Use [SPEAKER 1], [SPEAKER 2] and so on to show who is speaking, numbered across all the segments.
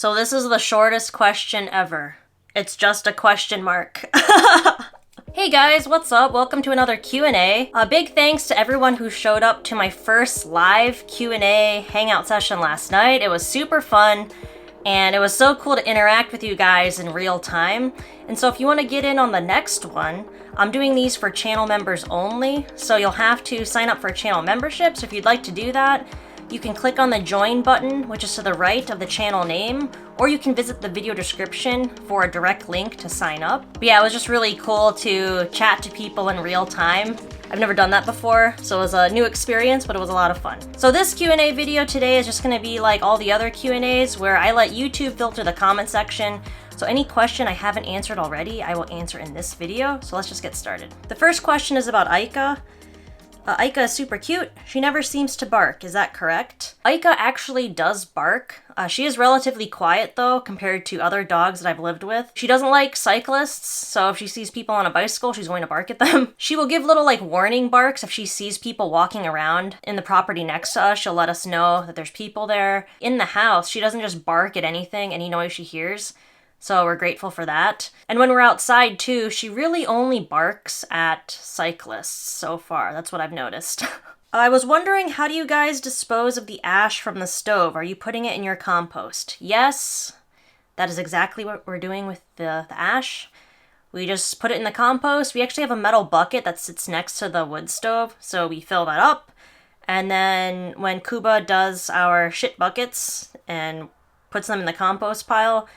[SPEAKER 1] So this is the shortest question ever. It's just a question mark. Hey guys, what's up? Welcome to another Q&A. A big thanks to everyone who showed up to my first live Q&A hangout session last night. It was super fun, and it was so cool to interact with you guys in real time. And so if you want to get in on the next one, I'm doing these for channel members only, so you'll have to sign up for channel membership. So if you'd like to do that, you can click on the join button, which is to the right of the channel name, or you can visit the video description for a direct link to sign up. But yeah, it was just really cool to chat to people in real time. I've never done that before, so it was a new experience, but it was a lot of fun. So this Q&A video today is just gonna be like all the other Q&As where I let YouTube filter the comment section. So any question I haven't answered already, I will answer in this video. So let's just get started. The first question is about Eike. Eike is super cute. She never seems to bark. Is that correct? Eike actually does bark. She is relatively quiet though, compared to other dogs that I've lived with. She doesn't like cyclists, so if she sees people on a bicycle, she's going to bark at them. She will give little like warning barks if she sees people walking around in the property next to us. She'll let us know that there's people there. In the house, she doesn't just bark at anything, any noise she hears. So we're grateful for that. And when we're outside too, she really only barks at cyclists so far. That's what I've noticed. I was wondering, how do you guys dispose of the ash from the stove? Are you putting it in your compost? Yes, that is exactly what we're doing with the ash. We just put it in the compost. We actually have a metal bucket that sits next to the wood stove, so we fill that up. And then when Kuba does our shit buckets and puts them in the compost pile,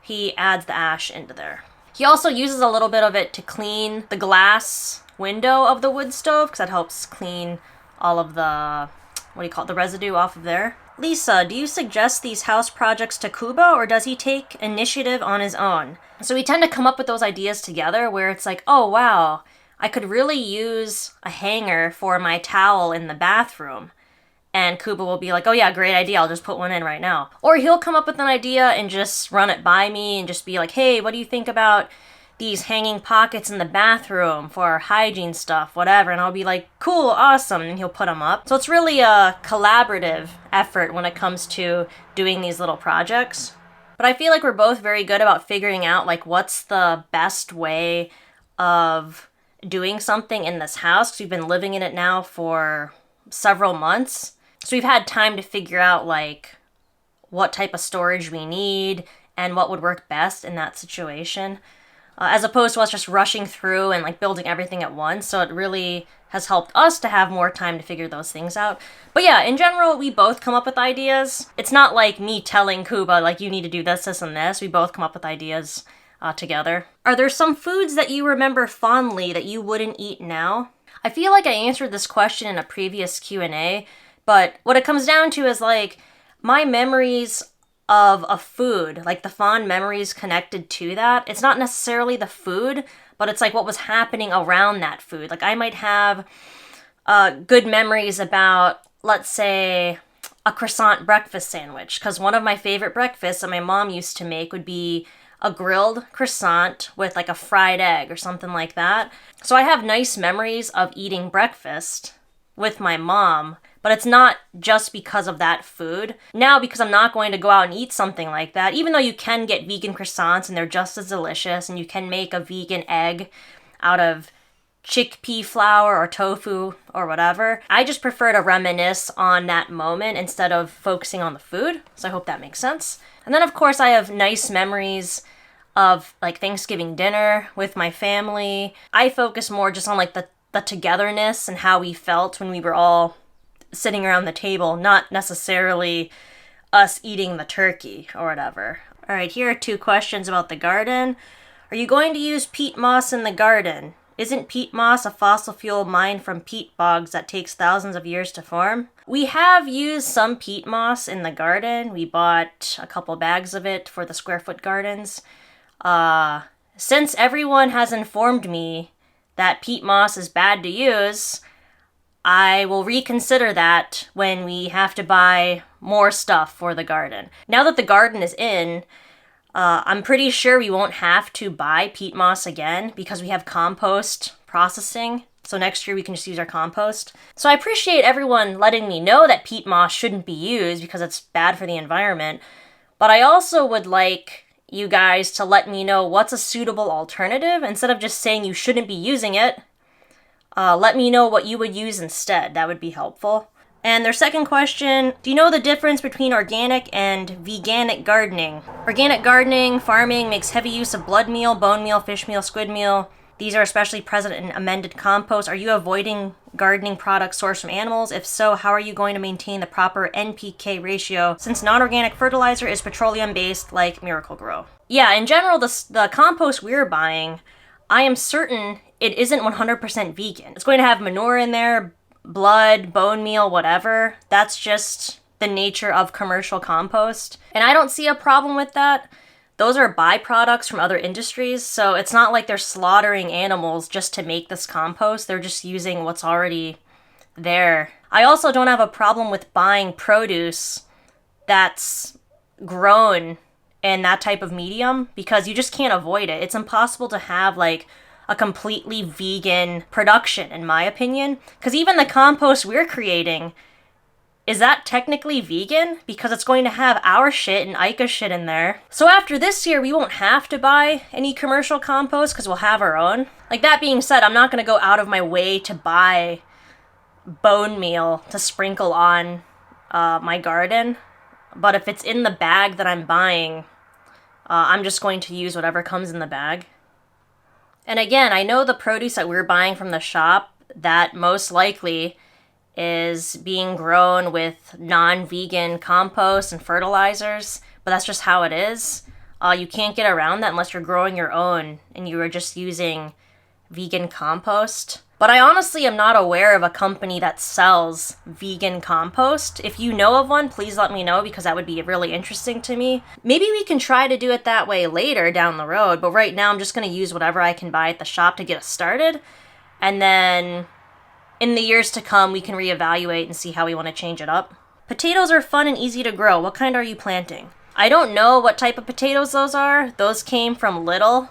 [SPEAKER 1] he adds the ash into there. He also uses a little bit of it to clean the glass window of the wood stove, because that helps clean all of the, the residue off of there. Lisa, do you suggest these house projects to Kuba, or does he take initiative on his own? So we tend to come up with those ideas together where it's like, oh wow, I could really use a hanger for my towel in the bathroom. And Kuba will be like, oh yeah, great idea, I'll just put one in right now. Or he'll come up with an idea and just run it by me and just be like, hey, what do you think about these hanging pockets in the bathroom for hygiene stuff, whatever. And I'll be like, cool, awesome, and he'll put them up. So it's really a collaborative effort when it comes to doing these little projects. But I feel like we're both very good about figuring out like what's the best way of doing something in this house, because we've been living in it now for several months. So we've had time to figure out like what type of storage we need and what would work best in that situation, as opposed to us just rushing through and like building everything at once. So it really has helped us to have more time to figure those things out. But yeah, in general, we both come up with ideas. It's not like me telling Kuba like you need to do this, this, and this. We both come up with ideas together. Are there some foods that you remember fondly that you wouldn't eat now? I feel like I answered this question in a previous Q&A, but what it comes down to is like my memories of a food, like the fond memories connected to that. It's not necessarily the food, but it's like what was happening around that food. Like I might have good memories about, let's say, a croissant breakfast sandwich, because one of my favorite breakfasts that my mom used to make would be a grilled croissant with like a fried egg or something like that. So I have nice memories of eating breakfast with my mom, but it's not just because of that food. Now, because I'm not going to go out and eat something like that, even though you can get vegan croissants and they're just as delicious, and you can make a vegan egg out of chickpea flour or tofu or whatever, I just prefer to reminisce on that moment instead of focusing on the food. So I hope that makes sense. And then of course I have nice memories of like Thanksgiving dinner with my family. I focus more just on like the togetherness and how we felt when we were all sitting around the table, not necessarily us eating the turkey or whatever. All right, here are 2 questions about the garden. Are you going to use peat moss in the garden? Isn't peat moss a fossil fuel mined from peat bogs that takes thousands of years to form? We have used some peat moss in the garden. We bought a couple bags of it for the square foot gardens. Since everyone has informed me that peat moss is bad to use, I will reconsider that when we have to buy more stuff for the garden. Now that the garden is in, I'm pretty sure we won't have to buy peat moss again because we have compost processing. So next year we can just use our compost. So I appreciate everyone letting me know that peat moss shouldn't be used because it's bad for the environment. But I also would like you guys to let me know what's a suitable alternative. Instead of just saying you shouldn't be using it, let me know what you would use instead. That would be helpful. And their second question, do you know the difference between organic and veganic gardening? Organic gardening, farming, makes heavy use of blood meal, bone meal, fish meal, squid meal. These are especially present in amended compost. Are you avoiding gardening products sourced from animals? If so, how are you going to maintain the proper NPK ratio since non-organic fertilizer is petroleum-based like Miracle-Gro? Yeah, in general, the compost we're buying, I am certain it isn't 100% vegan. It's going to have manure in there, blood, bone meal, whatever. That's just the nature of commercial compost. And I don't see a problem with that. Those are byproducts from other industries, so it's not like they're slaughtering animals just to make this compost. They're just using what's already there. I also don't have a problem with buying produce that's grown in that type of medium because you just can't avoid it. It's impossible to have like a completely vegan production, in my opinion, because even the compost we're creating, is that technically vegan? Because it's going to have our shit and Eike shit in there. So after this year, we won't have to buy any commercial compost because we'll have our own. Like, that being said, I'm not going to go out of my way to buy bone meal to sprinkle on my garden. But if it's in the bag that I'm buying, I'm just going to use whatever comes in the bag. And again, I know the produce that we're buying from the shop, that most likely is being grown with non-vegan compost and fertilizers, but that's just how it is. You can't get around that unless you're growing your own and you are just using vegan compost. But I honestly am not aware of a company that sells vegan compost. If you know of one, please let me know because that would be really interesting to me. Maybe we can try to do it that way later down the road, but right now I'm just going to use whatever I can buy at the shop to get us started. And then in the years to come, we can reevaluate and see how we want to change it up. Potatoes are fun and easy to grow. What kind are you planting? I don't know what type of potatoes those are. Those came from Lidl,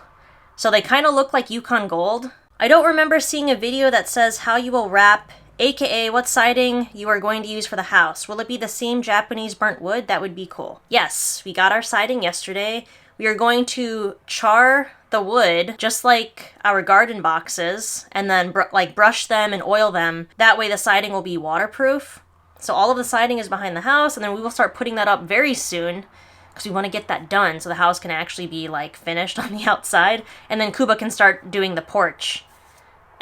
[SPEAKER 1] so they kind of look like Yukon Gold. I don't remember seeing a video that says how you will wrap, aka what siding you are going to use for the house. Will it be the same Japanese burnt wood? That would be cool. Yes, we got our siding yesterday. We are going to char the wood just like our garden boxes and then brush them and oil them. That way the siding will be waterproof. So all of the siding is behind the house, and then we will start putting that up very soon because we want to get that done so the house can actually be like finished on the outside, and then Kuba can start doing the porch.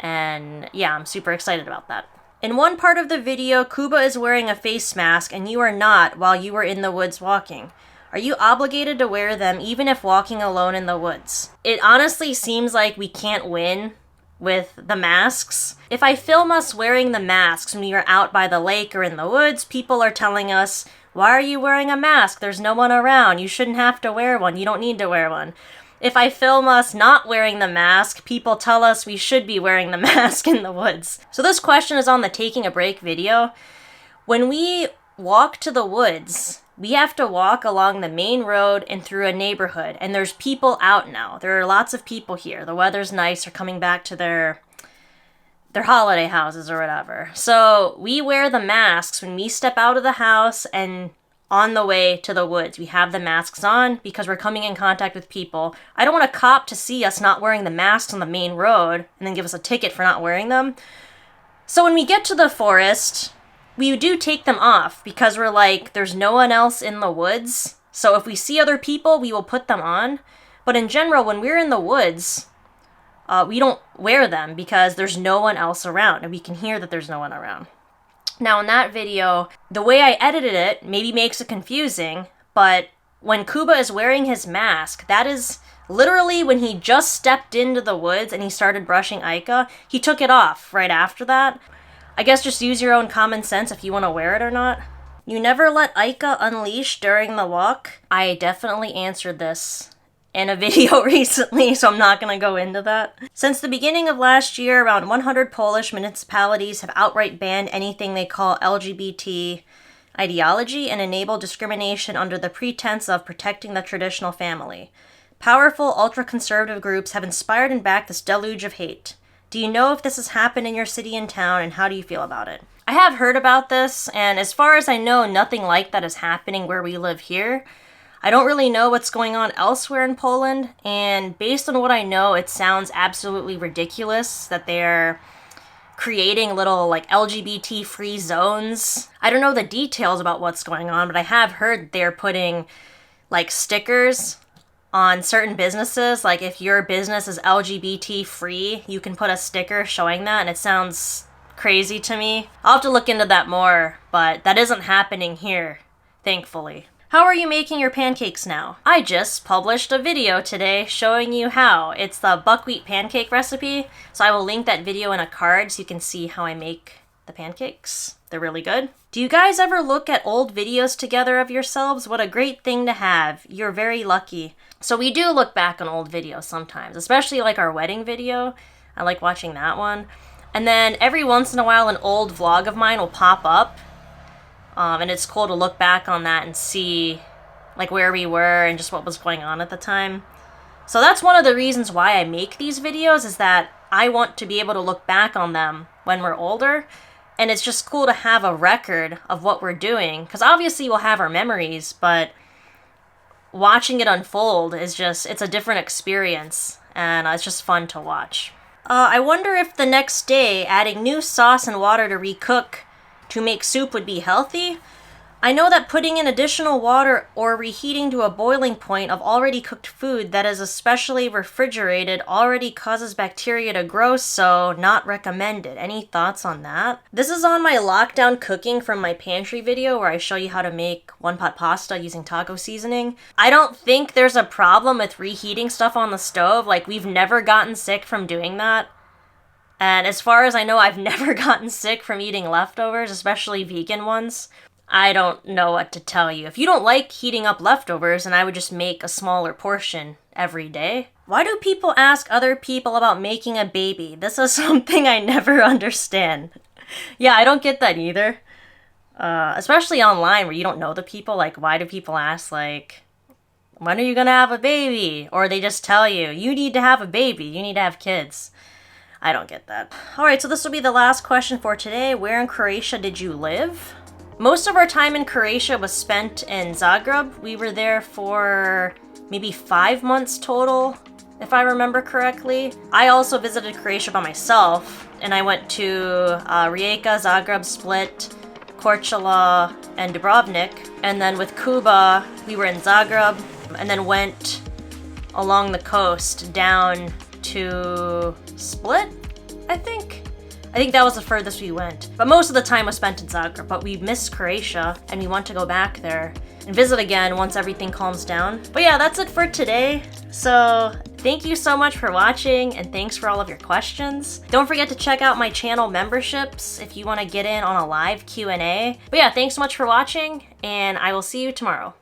[SPEAKER 1] And yeah, I'm super excited about that. In one part of the video, Kuba is wearing a face mask and you are not while you were in the woods walking. Are you obligated to wear them even if walking alone in the woods? It honestly seems like we can't win with the masks. If I film us wearing the masks when we are out by the lake or in the woods, people are telling us, why are you wearing a mask? There's no one around. You shouldn't have to wear one. You don't need to wear one. If I film us not wearing the mask, people tell us we should be wearing the mask in the woods. So this question is on the taking a break video. When we walk to the woods, we have to walk along the main road and through a neighborhood, and there's people out now. There are lots of people here. The weather's nice. They're coming back to their holiday houses or whatever. So we wear the masks when we step out of the house and on the way to the woods. We have the masks on because we're coming in contact with people. I don't want a cop to see us not wearing the masks on the main road and then give us a ticket for not wearing them. So when we get to the forest, we do take them off because we're like, there's no one else in the woods. So if we see other people, we will put them on. But in general, when we're in the woods, we don't wear them because there's no one else around and we can hear that there's no one around. Now in that video, the way I edited it maybe makes it confusing, but when Kuba is wearing his mask, that is literally when he just stepped into the woods and he started brushing Eike. He took it off right after that. I guess just use your own common sense if you want to wear it or not. You never let Eike unleash during the walk? I definitely answered this in a video recently, so I'm not going to go into that. Since the beginning of last year, around 100 Polish municipalities have outright banned anything they call LGBT ideology and enable discrimination under the pretense of protecting the traditional family. Powerful ultra-conservative groups have inspired and backed this deluge of hate. Do you know if this has happened in your city and town, and how do you feel about it? I have heard about this, and as far as I know, nothing like that is happening where we live here. I don't really know what's going on elsewhere in Poland, and based on what I know, it sounds absolutely ridiculous that they're creating little like LGBT free zones. I don't know the details about what's going on, but I have heard they're putting like stickers on certain businesses. Like if your business is LGBT free, you can put a sticker showing that, and it sounds crazy to me. I'll have to look into that more, but that isn't happening here, thankfully. How are you making your pancakes now? I just published a video today showing you how. It's the buckwheat pancake recipe, so I will link that video in a card so you can see how I make the pancakes. They're really good. Do you guys ever look at old videos together of yourselves? What a great thing to have. You're very lucky. So we do look back on old videos sometimes, especially like our wedding video. I like watching that one. And then every once in a while an old vlog of mine will pop up. And it's cool to look back on that and see like where we were and just what was going on at the time. So that's one of the reasons why I make these videos, is that I want to be able to look back on them when we're older. And it's just cool to have a record of what we're doing, because obviously we'll have our memories, but watching it unfold is just, it's a different experience, and it's just fun to watch. I wonder if the next day adding new sauce and water to recook to make soup would be healthy. I know that putting in additional water or reheating to a boiling point of already cooked food that is especially refrigerated already causes bacteria to grow, so not recommended. Any thoughts on that? This is on my lockdown cooking from my pantry video where I show you how to make one-pot pasta using taco seasoning. I don't think there's a problem with reheating stuff on the stove. Like, we've never gotten sick from doing that. And as far as I know, I've never gotten sick from eating leftovers, especially vegan ones. I don't know what to tell you. If you don't like heating up leftovers, then I would just make a smaller portion every day. Why do people ask other people about making a baby? This is something I never understand. Yeah, I don't get that either. Especially online where you don't know the people. Like, why do people ask, like, when are you gonna have a baby? Or they just tell you, you need to have a baby, you need to have kids. I don't get that. Alright, so this will be the last question for today. Where in Croatia did you live? Most of our time in Croatia was spent in Zagreb. We were there for maybe 5 months total, if I remember correctly. I also visited Croatia by myself, and I went to Rijeka, Zagreb, Split, Korčula, and Dubrovnik. And then with Kuba, we were in Zagreb, and then went along the coast down to Split, I think. I think that was the furthest we went. But most of the time was spent in Zagreb, but we missed Croatia and we want to go back there and visit again once everything calms down. But yeah, that's it for today. So thank you so much for watching, and thanks for all of your questions. Don't forget to check out my channel memberships if you want to get in on a live Q&A. But yeah, thanks so much for watching, and I will see you tomorrow.